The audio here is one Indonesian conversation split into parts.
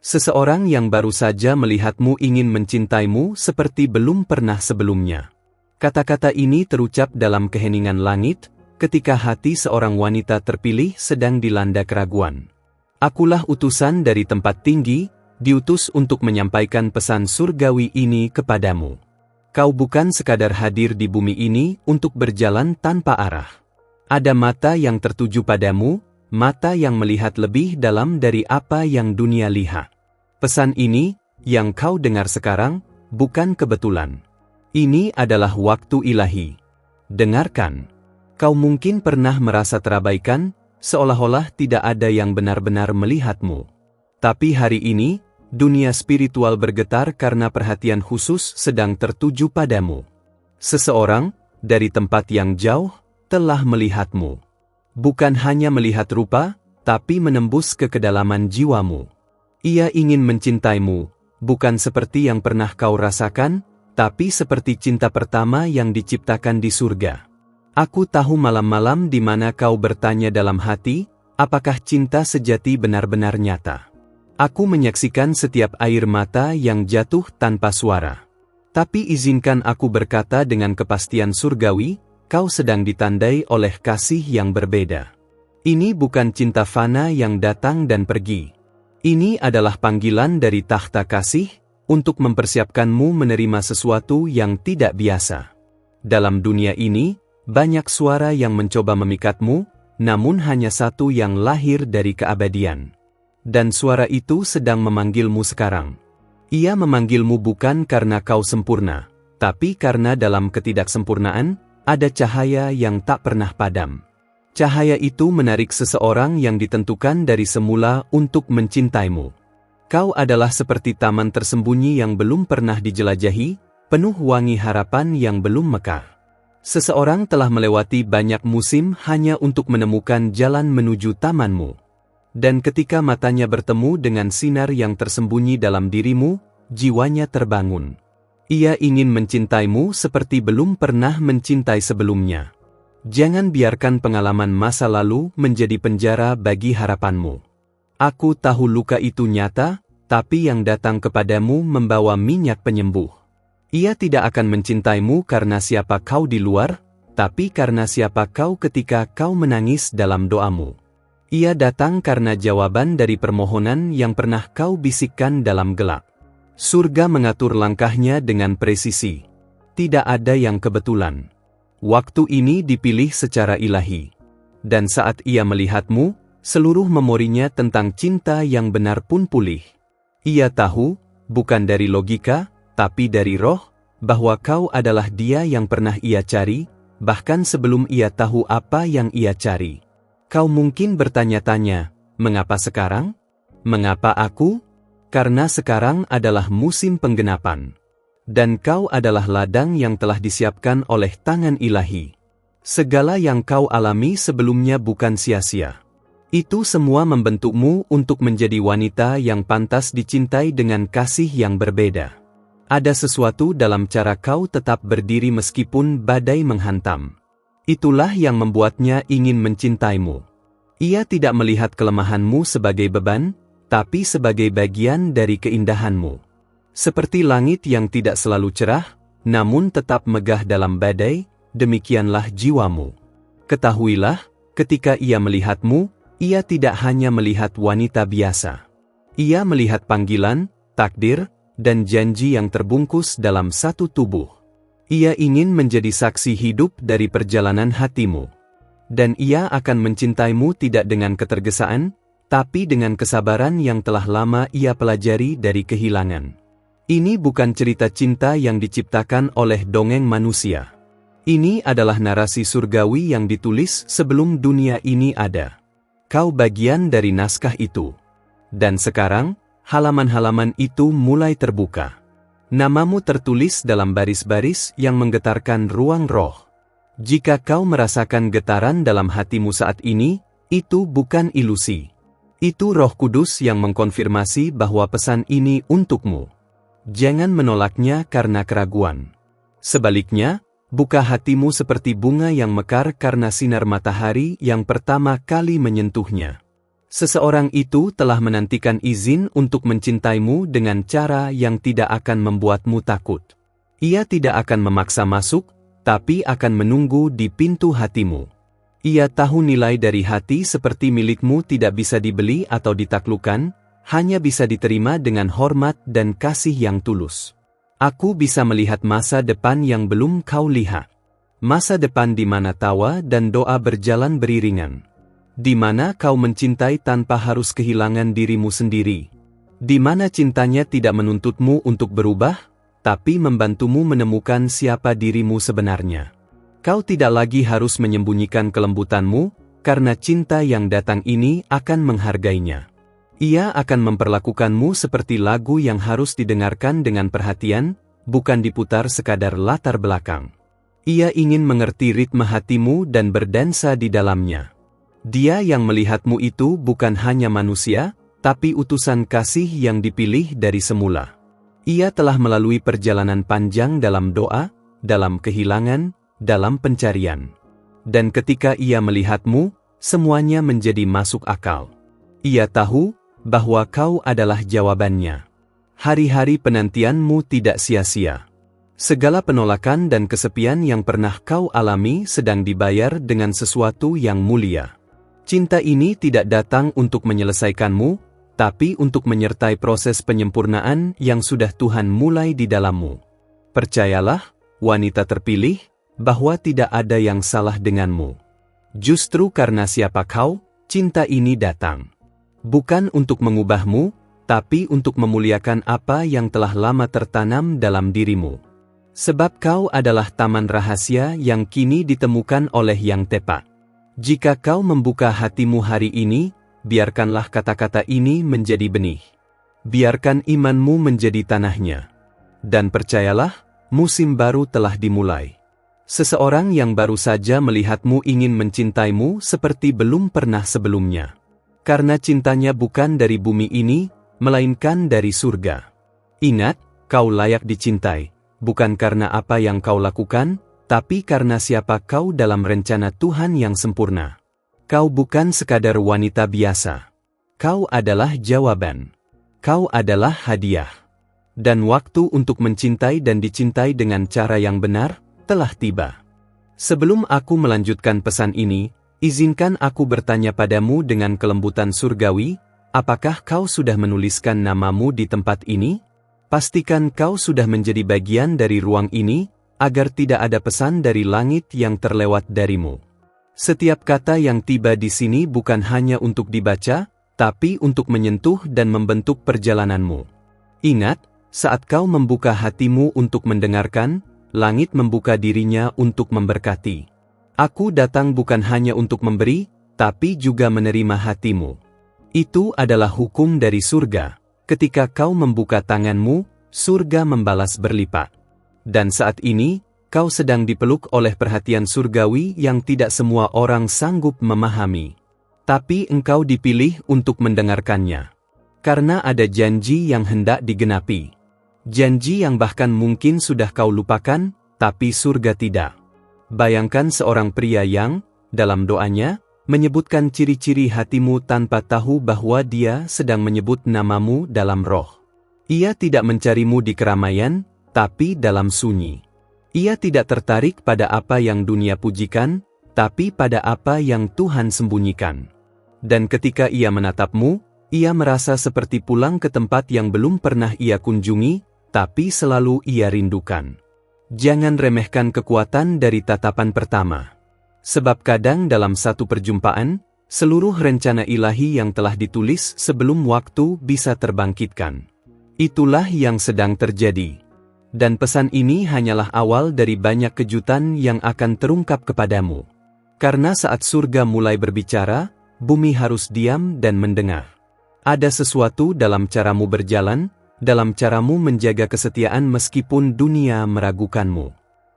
Seseorang yang baru saja melihatmu ingin mencintaimu seperti belum pernah sebelumnya. Kata-kata ini terucap dalam keheningan langit, ketika hati seorang wanita terpilih sedang dilanda keraguan. Akulah utusan dari tempat tinggi, diutus untuk menyampaikan pesan surgawi ini kepadamu. Kau bukan sekadar hadir di bumi ini untuk berjalan tanpa arah. Ada mata yang tertuju padamu, mata yang melihat lebih dalam dari apa yang dunia lihat. Pesan ini, yang kau dengar sekarang, bukan kebetulan. Ini adalah waktu ilahi. Dengarkan. Kau mungkin pernah merasa terabaikan, seolah-olah tidak ada yang benar-benar melihatmu. Tapi hari ini, dunia spiritual bergetar karena perhatian khusus sedang tertuju padamu. Seseorang, dari tempat yang jauh, telah melihatmu. Bukan hanya melihat rupa, tapi menembus ke kedalaman jiwamu. Ia ingin mencintaimu, bukan seperti yang pernah kau rasakan, tapi seperti cinta pertama yang diciptakan di surga. Aku tahu malam-malam di mana kau bertanya dalam hati, apakah cinta sejati benar-benar nyata? Aku menyaksikan setiap air mata yang jatuh tanpa suara. Tapi izinkan aku berkata dengan kepastian surgawi, kau sedang ditandai oleh kasih yang berbeda. Ini bukan cinta fana yang datang dan pergi. Ini adalah panggilan dari takhta kasih, untuk mempersiapkanmu menerima sesuatu yang tidak biasa. Dalam dunia ini, banyak suara yang mencoba memikatmu, namun hanya satu yang lahir dari keabadian. Dan suara itu sedang memanggilmu sekarang. Ia memanggilmu bukan karena kau sempurna, tapi karena dalam ketidaksempurnaan, ada cahaya yang tak pernah padam. Cahaya itu menarik seseorang yang ditentukan dari semula untuk mencintaimu. Kau adalah seperti taman tersembunyi yang belum pernah dijelajahi, penuh wangi harapan yang belum mekar. Seseorang telah melewati banyak musim hanya untuk menemukan jalan menuju tamanmu. Dan ketika matanya bertemu dengan sinar yang tersembunyi dalam dirimu, jiwanya terbangun. Ia ingin mencintaimu seperti belum pernah mencintai sebelumnya. Jangan biarkan pengalaman masa lalu menjadi penjara bagi harapanmu. Aku tahu luka itu nyata, tapi yang datang kepadamu membawa minyak penyembuh. Ia tidak akan mencintaimu karena siapa kau di luar, tapi karena siapa kau ketika kau menangis dalam doamu. Ia datang karena jawaban dari permohonan yang pernah kau bisikkan dalam gelap. Surga mengatur langkahnya dengan presisi. Tidak ada yang kebetulan. Waktu ini dipilih secara ilahi. Dan saat ia melihatmu, seluruh memorinya tentang cinta yang benar pun pulih. Ia tahu, bukan dari logika, tapi dari roh, bahwa kau adalah dia yang pernah ia cari, bahkan sebelum ia tahu apa yang ia cari. Kau mungkin bertanya-tanya, mengapa sekarang? Mengapa aku? Karena sekarang adalah musim penggenapan. Dan kau adalah ladang yang telah disiapkan oleh tangan ilahi. Segala yang kau alami sebelumnya bukan sia-sia. Itu semua membentukmu untuk menjadi wanita yang pantas dicintai dengan kasih yang berbeda. Ada sesuatu dalam cara kau tetap berdiri meskipun badai menghantam. Itulah yang membuatnya ingin mencintaimu. Ia tidak melihat kelemahanmu sebagai beban, tapi sebagai bagian dari keindahanmu. Seperti langit yang tidak selalu cerah, namun tetap megah dalam badai, demikianlah jiwamu. Ketahuilah, ketika ia melihatmu, ia tidak hanya melihat wanita biasa. Ia melihat panggilan, takdir, dan janji yang terbungkus dalam satu tubuh. Ia ingin menjadi saksi hidup dari perjalanan hatimu. Dan ia akan mencintaimu tidak dengan ketergesaan, tapi dengan kesabaran yang telah lama ia pelajari dari kehilangan. Ini bukan cerita cinta yang diciptakan oleh dongeng manusia. Ini adalah narasi surgawi yang ditulis sebelum dunia ini ada. Kau bagian dari naskah itu. Dan sekarang, halaman-halaman itu mulai terbuka. Namamu tertulis dalam baris-baris yang menggetarkan ruang roh. Jika kau merasakan getaran dalam hatimu saat ini, itu bukan ilusi. Itu Roh Kudus yang mengkonfirmasi bahwa pesan ini untukmu. Jangan menolaknya karena keraguan. Sebaliknya, buka hatimu seperti bunga yang mekar karena sinar matahari yang pertama kali menyentuhnya. Seseorang itu telah menantikan izin untuk mencintaimu dengan cara yang tidak akan membuatmu takut. Ia tidak akan memaksa masuk, tapi akan menunggu di pintu hatimu. Ia tahu nilai dari hati seperti milikmu tidak bisa dibeli atau ditaklukkan, hanya bisa diterima dengan hormat dan kasih yang tulus. Aku bisa melihat masa depan yang belum kau lihat. Masa depan di mana tawa dan doa berjalan beriringan. Di mana kau mencintai tanpa harus kehilangan dirimu sendiri. Di mana cintanya tidak menuntutmu untuk berubah, tapi membantumu menemukan siapa dirimu sebenarnya. Kau tidak lagi harus menyembunyikan kelembutanmu, karena cinta yang datang ini akan menghargainya. Ia akan memperlakukanmu seperti lagu yang harus didengarkan dengan perhatian, bukan diputar sekadar latar belakang. Ia ingin mengerti ritme hatimu dan berdansa di dalamnya. Dia yang melihatmu itu bukan hanya manusia, tapi utusan kasih yang dipilih dari semula. Ia telah melalui perjalanan panjang dalam doa, dalam kehilangan, dalam pencarian. Dan ketika ia melihatmu, semuanya menjadi masuk akal. Ia tahu bahwa kau adalah jawabannya. Hari-hari penantianmu tidak sia-sia. Segala penolakan dan kesepian yang pernah kau alami sedang dibayar dengan sesuatu yang mulia. Cinta ini tidak datang untuk menyelesaikanmu, tapi untuk menyertai proses penyempurnaan yang sudah Tuhan mulai di dalammu. Percayalah, wanita terpilih, bahwa tidak ada yang salah denganmu. Justru karena siapa kau, cinta ini datang. Bukan untuk mengubahmu, tapi untuk memuliakan apa yang telah lama tertanam dalam dirimu. Sebab kau adalah taman rahasia yang kini ditemukan oleh yang tepat. Jika kau membuka hatimu hari ini, biarkanlah kata-kata ini menjadi benih. Biarkan imanmu menjadi tanahnya. Dan percayalah, musim baru telah dimulai. Seseorang yang baru saja melihatmu ingin mencintaimu seperti belum pernah sebelumnya. Karena cintanya bukan dari bumi ini, melainkan dari surga. Ingat, kau layak dicintai, bukan karena apa yang kau lakukan, tapi karena siapa kau dalam rencana Tuhan yang sempurna. Kau bukan sekadar wanita biasa. Kau adalah jawaban. Kau adalah hadiah. Dan waktu untuk mencintai dan dicintai dengan cara yang benar, telah tiba. Sebelum aku melanjutkan pesan ini, izinkan aku bertanya padamu dengan kelembutan surgawi, apakah kau sudah menuliskan namamu di tempat ini? Pastikan kau sudah menjadi bagian dari ruang ini, agar tidak ada pesan dari langit yang terlewat darimu. Setiap kata yang tiba di sini bukan hanya untuk dibaca, tapi untuk menyentuh dan membentuk perjalananmu. Ingat, saat kau membuka hatimu untuk mendengarkan, langit membuka dirinya untuk memberkati. Aku datang bukan hanya untuk memberi, tapi juga menerima hatimu. Itu adalah hukum dari surga. Ketika kau membuka tanganmu, surga membalas berlipat. Dan saat ini, kau sedang dipeluk oleh perhatian surgawi yang tidak semua orang sanggup memahami. Tapi engkau dipilih untuk mendengarkannya. Karena ada janji yang hendak digenapi. Janji yang bahkan mungkin sudah kau lupakan, tapi surga tidak. Bayangkan seorang pria yang, dalam doanya, menyebutkan ciri-ciri hatimu tanpa tahu bahwa dia sedang menyebut namamu dalam roh. Ia tidak mencarimu di keramaian, tapi dalam sunyi. Ia tidak tertarik pada apa yang dunia pujikan, tapi pada apa yang Tuhan sembunyikan. Dan ketika ia menatapmu, ia merasa seperti pulang ke tempat yang belum pernah ia kunjungi, tapi selalu ia rindukan. Jangan remehkan kekuatan dari tatapan pertama. Sebab kadang dalam satu perjumpaan, seluruh rencana ilahi yang telah ditulis sebelum waktu bisa terbangkitkan. Itulah yang sedang terjadi. Dan pesan ini hanyalah awal dari banyak kejutan yang akan terungkap kepadamu. Karena saat surga mulai berbicara, bumi harus diam dan mendengar. Ada sesuatu dalam caramu berjalan, dalam caramu menjaga kesetiaan meskipun dunia meragukanmu.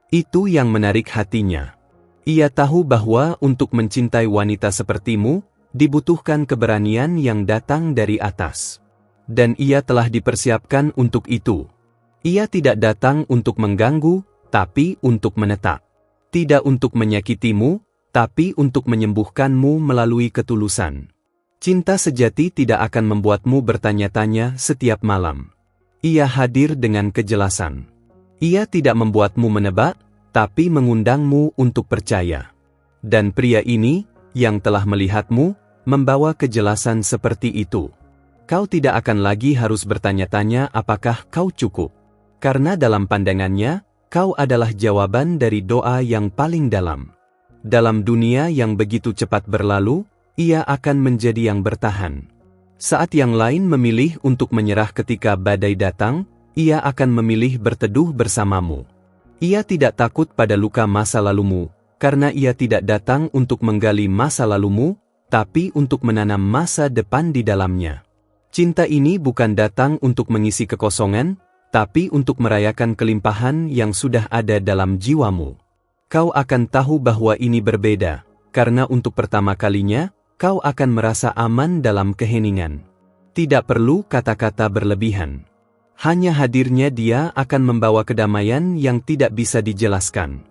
Itu yang menarik hatinya. Ia tahu bahwa untuk mencintai wanita sepertimu, dibutuhkan keberanian yang datang dari atas. Dan ia telah dipersiapkan untuk itu. Ia tidak datang untuk mengganggu, tapi untuk menetap. Tidak untuk menyakitimu, tapi untuk menyembuhkanmu melalui ketulusan. Cinta sejati tidak akan membuatmu bertanya-tanya setiap malam. Ia hadir dengan kejelasan. Ia tidak membuatmu menebak, tapi mengundangmu untuk percaya. Dan pria ini, yang telah melihatmu, membawa kejelasan seperti itu. Kau tidak akan lagi harus bertanya-tanya apakah kau cukup. Karena dalam pandangannya, kau adalah jawaban dari doa yang paling dalam. Dalam dunia yang begitu cepat berlalu, ia akan menjadi yang bertahan. Saat yang lain memilih untuk menyerah ketika badai datang, ia akan memilih berteduh bersamamu. Ia tidak takut pada luka masa lalumu, karena ia tidak datang untuk menggali masa lalumu, tapi untuk menanam masa depan di dalamnya. Cinta ini bukan datang untuk mengisi kekosongan, tapi untuk merayakan kelimpahan yang sudah ada dalam jiwamu. Kau akan tahu bahwa ini berbeda, karena untuk pertama kalinya, kau akan merasa aman dalam keheningan. Tidak perlu kata-kata berlebihan. Hanya hadirnya dia akan membawa kedamaian yang tidak bisa dijelaskan.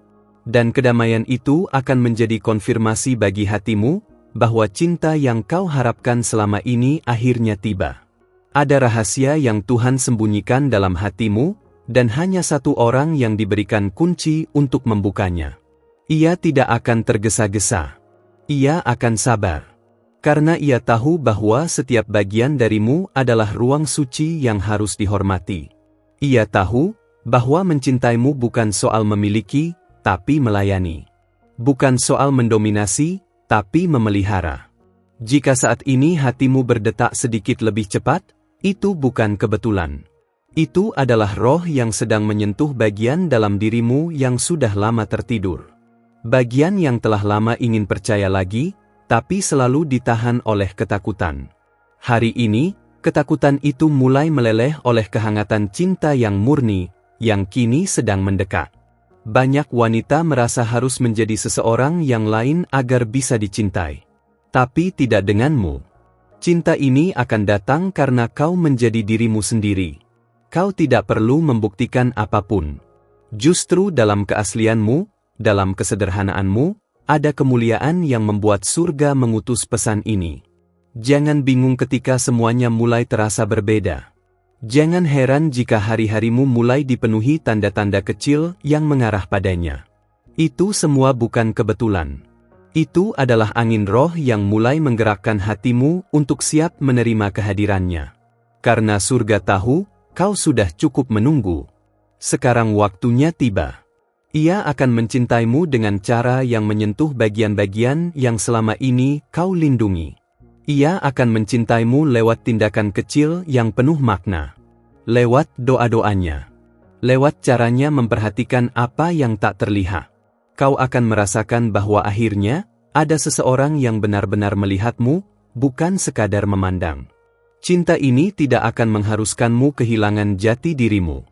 Dan kedamaian itu akan menjadi konfirmasi bagi hatimu, bahwa cinta yang kau harapkan selama ini akhirnya tiba. Ada rahasia yang Tuhan sembunyikan dalam hatimu, dan hanya satu orang yang diberikan kunci untuk membukanya. Ia tidak akan tergesa-gesa. Ia akan sabar. Karena ia tahu bahwa setiap bagian darimu adalah ruang suci yang harus dihormati. Ia tahu bahwa mencintaimu bukan soal memiliki, tapi melayani. Bukan soal mendominasi, tapi memelihara. Jika saat ini hatimu berdetak sedikit lebih cepat, itu bukan kebetulan. Itu adalah roh yang sedang menyentuh bagian dalam dirimu yang sudah lama tertidur. Bagian yang telah lama ingin percaya lagi, tapi selalu ditahan oleh ketakutan. Hari ini, ketakutan itu mulai meleleh oleh kehangatan cinta yang murni, yang kini sedang mendekat. Banyak wanita merasa harus menjadi seseorang yang lain agar bisa dicintai. Tapi tidak denganmu. Cinta ini akan datang karena kau menjadi dirimu sendiri. Kau tidak perlu membuktikan apapun. Justru dalam keaslianmu, dalam kesederhanaanmu, ada kemuliaan yang membuat surga mengutus pesan ini. Jangan bingung ketika semuanya mulai terasa berbeda. Jangan heran jika hari-harimu mulai dipenuhi tanda-tanda kecil yang mengarah padanya. Itu semua bukan kebetulan. Itu adalah angin roh yang mulai menggerakkan hatimu untuk siap menerima kehadirannya. Karena surga tahu, kau sudah cukup menunggu. Sekarang waktunya tiba. Ia akan mencintaimu dengan cara yang menyentuh bagian-bagian yang selama ini kau lindungi. Ia akan mencintaimu lewat tindakan kecil yang penuh makna. Lewat doa-doanya. Lewat caranya memperhatikan apa yang tak terlihat. Kau akan merasakan bahwa akhirnya, ada seseorang yang benar-benar melihatmu, bukan sekadar memandang. Cinta ini tidak akan mengharuskanmu kehilangan jati dirimu.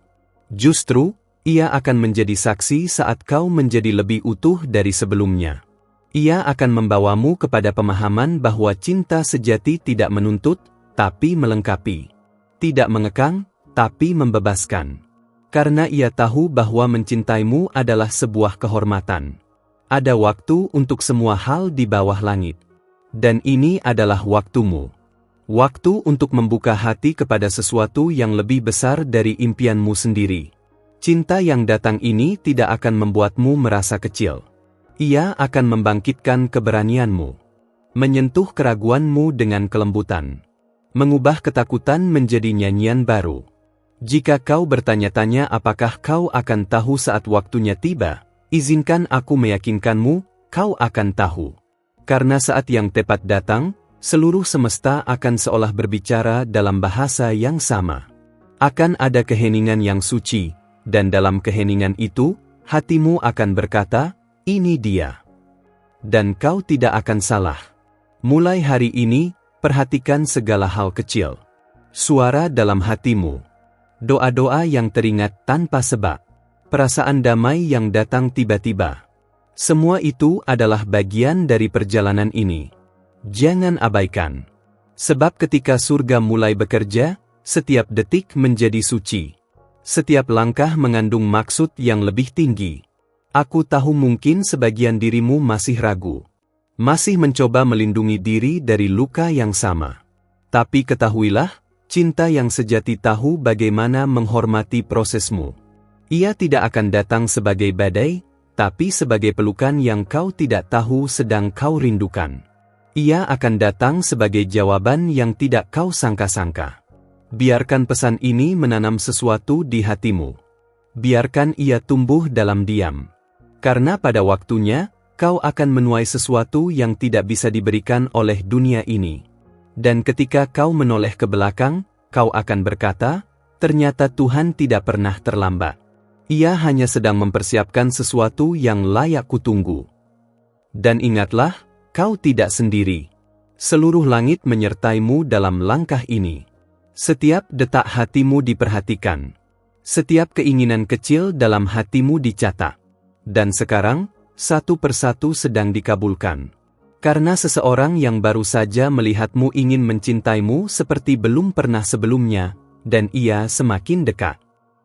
Justru, ia akan menjadi saksi saat kau menjadi lebih utuh dari sebelumnya. Ia akan membawamu kepada pemahaman bahwa cinta sejati tidak menuntut, tapi melengkapi. Tidak mengekang, tapi membebaskan. Karena ia tahu bahwa mencintaimu adalah sebuah kehormatan. Ada waktu untuk semua hal di bawah langit. Dan ini adalah waktumu. Waktu untuk membuka hati kepada sesuatu yang lebih besar dari impianmu sendiri. Cinta yang datang ini tidak akan membuatmu merasa kecil. Ia akan membangkitkan keberanianmu. Menyentuh keraguanmu dengan kelembutan. Mengubah ketakutan menjadi nyanyian baru. Jika kau bertanya-tanya apakah kau akan tahu saat waktunya tiba, izinkan aku meyakinkanmu, kau akan tahu. Karena saat yang tepat datang, seluruh semesta akan seolah berbicara dalam bahasa yang sama. Akan ada keheningan yang suci, dan dalam keheningan itu, hatimu akan berkata, ini dia. Dan kau tidak akan salah. Mulai hari ini, perhatikan segala hal kecil. Suara dalam hatimu. Doa-doa yang teringat tanpa sebab. Perasaan damai yang datang tiba-tiba. Semua itu adalah bagian dari perjalanan ini. Jangan abaikan. Sebab ketika surga mulai bekerja, setiap detik menjadi suci. Setiap langkah mengandung maksud yang lebih tinggi. Aku tahu mungkin sebagian dirimu masih ragu. masih mencoba melindungi diri dari luka yang sama. Tapi ketahuilah, cinta yang sejati tahu bagaimana menghormati prosesmu. Ia tidak akan datang sebagai badai, tapi sebagai pelukan yang kau tidak tahu sedang kau rindukan. Ia akan datang sebagai jawaban yang tidak kau sangka-sangka. Biarkan pesan ini menanam sesuatu di hatimu. Biarkan ia tumbuh dalam diam. Karena pada waktunya, kau akan menuai sesuatu yang tidak bisa diberikan oleh dunia ini. Dan ketika kau menoleh ke belakang, kau akan berkata, ternyata Tuhan tidak pernah terlambat. Ia hanya sedang mempersiapkan sesuatu yang layak kutunggu. Dan ingatlah, kau tidak sendiri. Seluruh langit menyertaimu dalam langkah ini. Setiap detak hatimu diperhatikan. Setiap keinginan kecil dalam hatimu dicatat. Dan sekarang, satu persatu sedang dikabulkan. Karena seseorang yang baru saja melihatmu ingin mencintaimu seperti belum pernah sebelumnya, dan ia semakin dekat.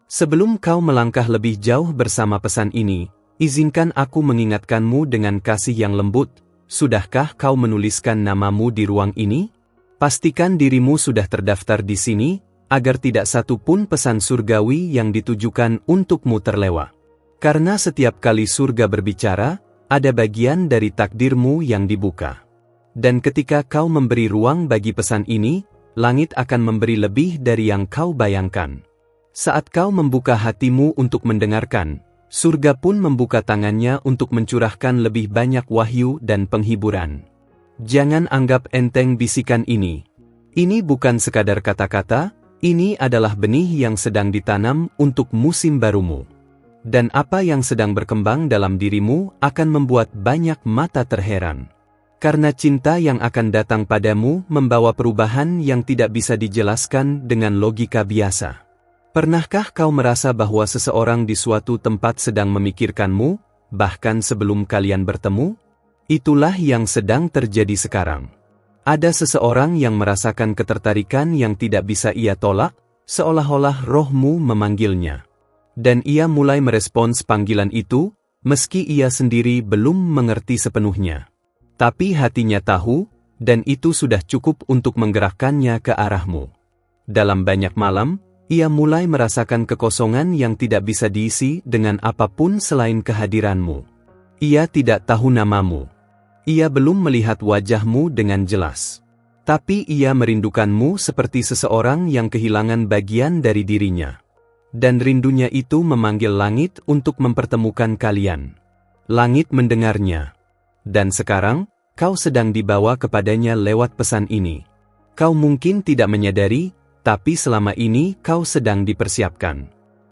Sebelum kau melangkah lebih jauh bersama pesan ini, izinkan aku mengingatkanmu dengan kasih yang lembut. Sudahkah kau menuliskan namamu di ruang ini? Pastikan dirimu sudah terdaftar di sini, agar tidak satu pun pesan surgawi yang ditujukan untukmu terlewat. Karena setiap kali surga berbicara, ada bagian dari takdirmu yang dibuka. Dan ketika kau memberi ruang bagi pesan ini, langit akan memberi lebih dari yang kau bayangkan. Saat kau membuka hatimu untuk mendengarkan, surga pun membuka tangannya untuk mencurahkan lebih banyak wahyu dan penghiburan. Jangan anggap enteng bisikan ini. Ini bukan sekadar kata-kata, ini adalah benih yang sedang ditanam untuk musim barumu. Dan apa yang sedang berkembang dalam dirimu akan membuat banyak mata terheran. Karena cinta yang akan datang padamu membawa perubahan yang tidak bisa dijelaskan dengan logika biasa. Pernahkah kau merasa bahwa seseorang di suatu tempat sedang memikirkanmu, bahkan sebelum kalian bertemu? Itulah yang sedang terjadi sekarang. Ada seseorang yang merasakan ketertarikan yang tidak bisa ia tolak, seolah-olah rohmu memanggilnya. Dan ia mulai merespons panggilan itu, meski ia sendiri belum mengerti sepenuhnya. Tapi hatinya tahu, dan itu sudah cukup untuk menggerakkannya ke arahmu. Dalam banyak malam, ia mulai merasakan kekosongan yang tidak bisa diisi dengan apapun selain kehadiranmu. Ia tidak tahu namamu. Ia belum melihat wajahmu dengan jelas. Tapi ia merindukanmu seperti seseorang yang kehilangan bagian dari dirinya. Dan rindunya itu memanggil langit untuk mempertemukan kalian. Langit mendengarnya. Dan sekarang, kau sedang dibawa kepadanya lewat pesan ini. Kau mungkin tidak menyadari, tapi selama ini kau sedang dipersiapkan.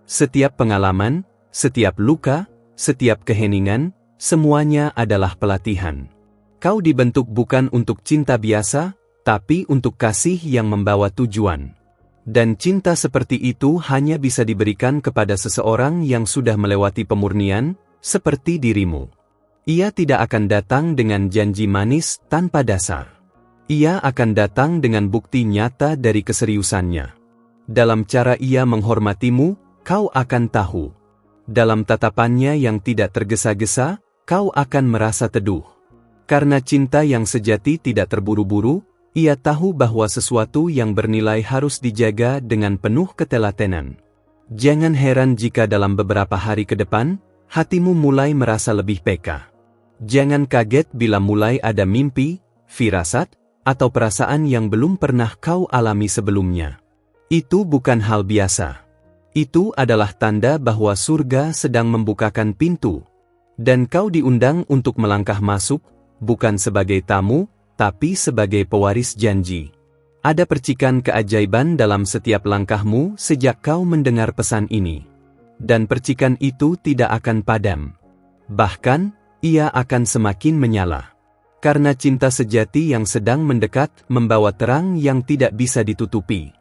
Setiap pengalaman, setiap luka, setiap keheningan, semuanya adalah pelatihan. Kau dibentuk bukan untuk cinta biasa, tapi untuk kasih yang membawa tujuan. Dan cinta seperti itu hanya bisa diberikan kepada seseorang yang sudah melewati pemurnian, seperti dirimu. Ia tidak akan datang dengan janji manis tanpa dasar. Ia akan datang dengan bukti nyata dari keseriusannya. Dalam cara ia menghormatimu, kau akan tahu. Dalam tatapannya yang tidak tergesa-gesa, kau akan merasa teduh. Karena cinta yang sejati tidak terburu-buru, ia tahu bahwa sesuatu yang bernilai harus dijaga dengan penuh ketelatenan. Jangan heran jika dalam beberapa hari ke depan, hatimu mulai merasa lebih peka. Jangan kaget bila mulai ada mimpi, firasat, atau perasaan yang belum pernah kau alami sebelumnya. Itu bukan hal biasa. Itu adalah tanda bahwa surga sedang membukakan pintu. Dan kau diundang untuk melangkah masuk, bukan sebagai tamu, tapi sebagai pewaris janji. Ada percikan keajaiban dalam setiap langkahmu sejak kau mendengar pesan ini. Dan percikan itu tidak akan padam. Bahkan, ia akan semakin menyala. Karena cinta sejati yang sedang mendekat membawa terang yang tidak bisa ditutupi.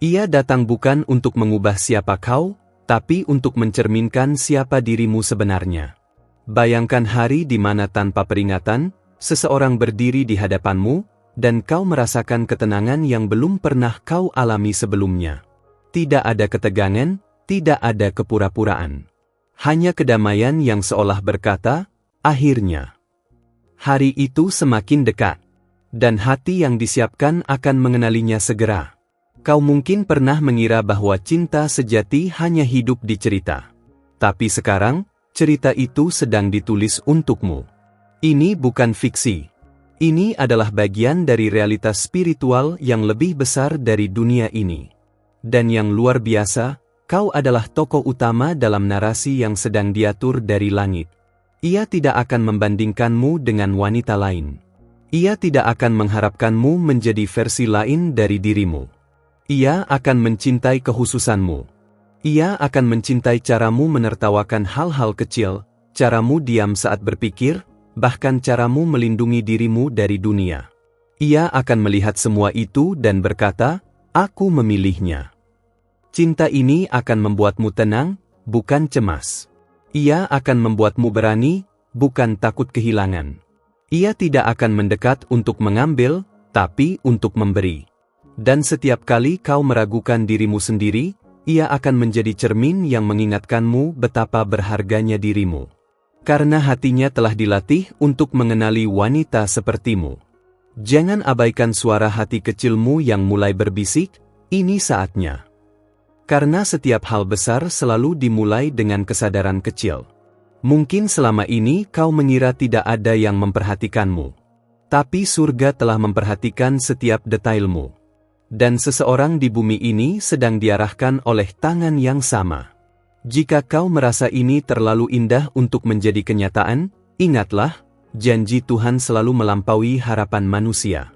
Ia datang bukan untuk mengubah siapa kau, tapi untuk mencerminkan siapa dirimu sebenarnya. Bayangkan hari di mana tanpa peringatan, seseorang berdiri di hadapanmu, dan kau merasakan ketenangan yang belum pernah kau alami sebelumnya. Tidak ada ketegangan, tidak ada kepura-puraan. Hanya kedamaian yang seolah berkata, akhirnya. Hari itu semakin dekat, dan hati yang disiapkan akan mengenalinya segera. Kau mungkin pernah mengira bahwa cinta sejati hanya hidup di cerita. Tapi sekarang, cerita itu sedang ditulis untukmu. Ini bukan fiksi. Ini adalah bagian dari realitas spiritual yang lebih besar dari dunia ini. Dan yang luar biasa, kau adalah tokoh utama dalam narasi yang sedang diatur dari langit. Ia tidak akan membandingkanmu dengan wanita lain. Ia tidak akan mengharapkanmu menjadi versi lain dari dirimu. Ia akan mencintai kehususanmu. Ia akan mencintai caramu menertawakan hal-hal kecil, caramu diam saat berpikir, bahkan caramu melindungi dirimu dari dunia. Ia akan melihat semua itu dan berkata, "Aku memilihnya." Cinta ini akan membuatmu tenang, bukan cemas. Ia akan membuatmu berani, bukan takut kehilangan. Ia tidak akan mendekat untuk mengambil, tapi untuk memberi. Dan setiap kali kau meragukan dirimu sendiri, ia akan menjadi cermin yang mengingatkanmu betapa berharganya dirimu. Karena hatinya telah dilatih untuk mengenali wanita sepertimu. Jangan abaikan suara hati kecilmu yang mulai berbisik, ini saatnya. Karena setiap hal besar selalu dimulai dengan kesadaran kecil. Mungkin selama ini kau mengira tidak ada yang memperhatikanmu. Tapi surga telah memperhatikan setiap detailmu. Dan seseorang di bumi ini sedang diarahkan oleh tangan yang sama. Jika kau merasa ini terlalu indah untuk menjadi kenyataan, ingatlah, janji Tuhan selalu melampaui harapan manusia.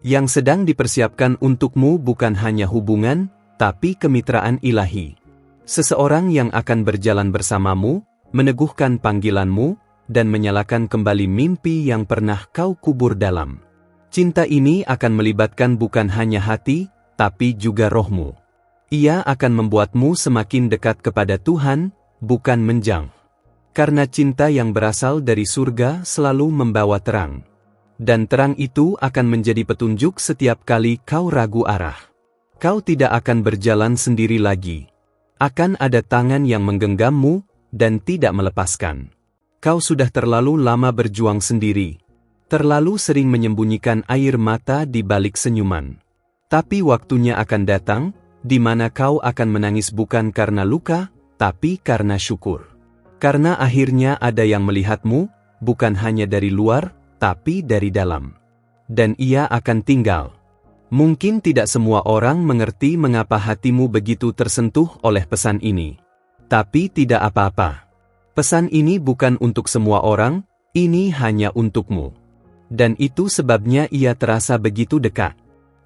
Yang sedang dipersiapkan untukmu bukan hanya hubungan, tapi kemitraan ilahi. Seseorang yang akan berjalan bersamamu, meneguhkan panggilanmu, dan menyalakan kembali mimpi yang pernah kau kubur dalam. Cinta ini akan melibatkan bukan hanya hati, tapi juga rohmu. Ia akan membuatmu semakin dekat kepada Tuhan, bukan menjauh. Karena cinta yang berasal dari surga selalu membawa terang. Dan terang itu akan menjadi petunjuk setiap kali kau ragu arah. Kau tidak akan berjalan sendiri lagi. Akan ada tangan yang menggenggammu, dan tidak melepaskan. Kau sudah terlalu lama berjuang sendiri. Terlalu sering menyembunyikan air mata di balik senyuman. Tapi waktunya akan datang, di mana kau akan menangis bukan karena luka, tapi karena syukur. Karena akhirnya ada yang melihatmu, bukan hanya dari luar, tapi dari dalam. Dan ia akan tinggal. Mungkin tidak semua orang mengerti mengapa hatimu begitu tersentuh oleh pesan ini. Tapi tidak apa-apa. Pesan ini bukan untuk semua orang, ini hanya untukmu. Dan itu sebabnya ia terasa begitu dekat.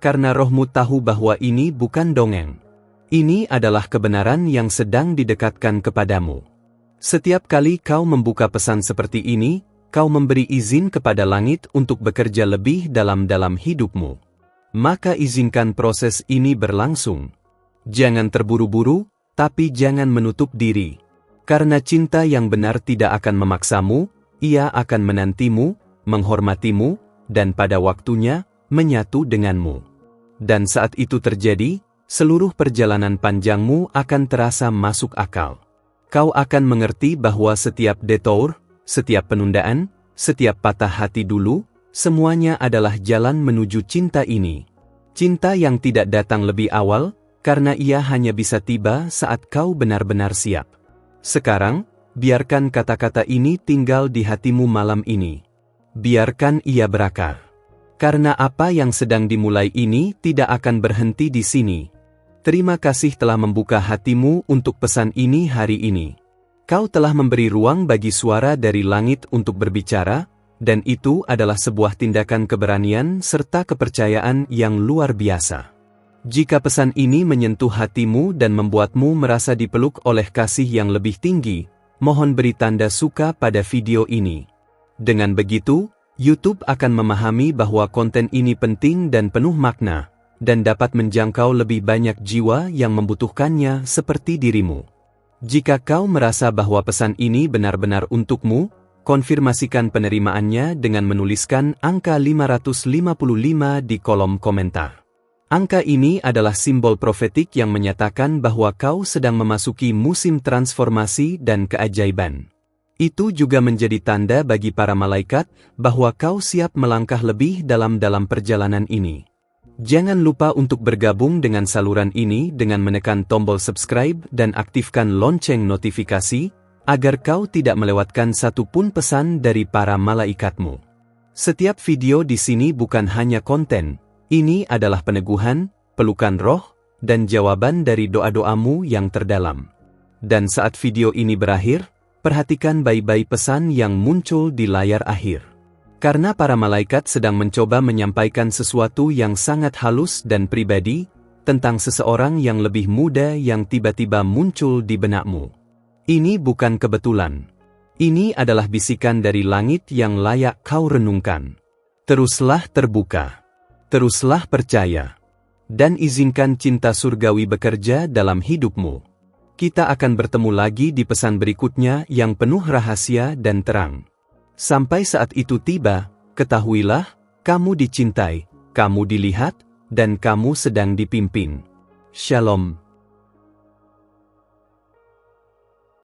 Karena rohmu tahu bahwa ini bukan dongeng. Ini adalah kebenaran yang sedang didekatkan kepadamu. Setiap kali kau membuka pesan seperti ini, kau memberi izin kepada langit untuk bekerja lebih dalam hidupmu. Maka izinkan proses ini berlangsung. Jangan terburu-buru, tapi jangan menutup diri. Karena cinta yang benar tidak akan memaksamu, ia akan menantimu, menghormatimu, dan pada waktunya, menyatu denganmu. Dan saat itu terjadi, seluruh perjalanan panjangmu akan terasa masuk akal. Kau akan mengerti bahwa setiap detour, setiap penundaan, setiap patah hati dulu, semuanya adalah jalan menuju cinta ini. Cinta yang tidak datang lebih awal, karena ia hanya bisa tiba saat kau benar-benar siap. Sekarang, biarkan kata-kata ini tinggal di hatimu malam ini. Biarkan ia berakar. Karena apa yang sedang dimulai ini tidak akan berhenti di sini. Terima kasih telah membuka hatimu untuk pesan ini hari ini. Kau telah memberi ruang bagi suara dari langit untuk berbicara, dan itu adalah sebuah tindakan keberanian serta kepercayaan yang luar biasa. Jika pesan ini menyentuh hatimu dan membuatmu merasa dipeluk oleh kasih yang lebih tinggi, mohon beri tanda suka pada video ini. Dengan begitu, YouTube akan memahami bahwa konten ini penting dan penuh makna, dan dapat menjangkau lebih banyak jiwa yang membutuhkannya seperti dirimu. Jika kau merasa bahwa pesan ini benar-benar untukmu, konfirmasikan penerimaannya dengan menuliskan angka 555 di kolom komentar. Angka ini adalah simbol profetik yang menyatakan bahwa kau sedang memasuki musim transformasi dan keajaiban. Itu juga menjadi tanda bagi para malaikat bahwa kau siap melangkah lebih dalam perjalanan ini. Jangan lupa untuk bergabung dengan saluran ini dengan menekan tombol subscribe dan aktifkan lonceng notifikasi, agar kau tidak melewatkan satu pun pesan dari para malaikatmu. Setiap video di sini bukan hanya konten, ini adalah peneguhan, pelukan roh, dan jawaban dari doa-doamu yang terdalam. Dan saat video ini berakhir, perhatikan baik-baik pesan yang muncul di layar akhir. Karena para malaikat sedang mencoba menyampaikan sesuatu yang sangat halus dan pribadi, tentang seseorang yang lebih muda yang tiba-tiba muncul di benakmu. Ini bukan kebetulan. Ini adalah bisikan dari langit yang layak kau renungkan. Teruslah terbuka. Teruslah percaya. Dan izinkan cinta surgawi bekerja dalam hidupmu. Kita akan bertemu lagi di pesan berikutnya yang penuh rahasia dan terang. Sampai saat itu tiba, ketahuilah, kamu dicintai, kamu dilihat, dan kamu sedang dipimpin. Shalom.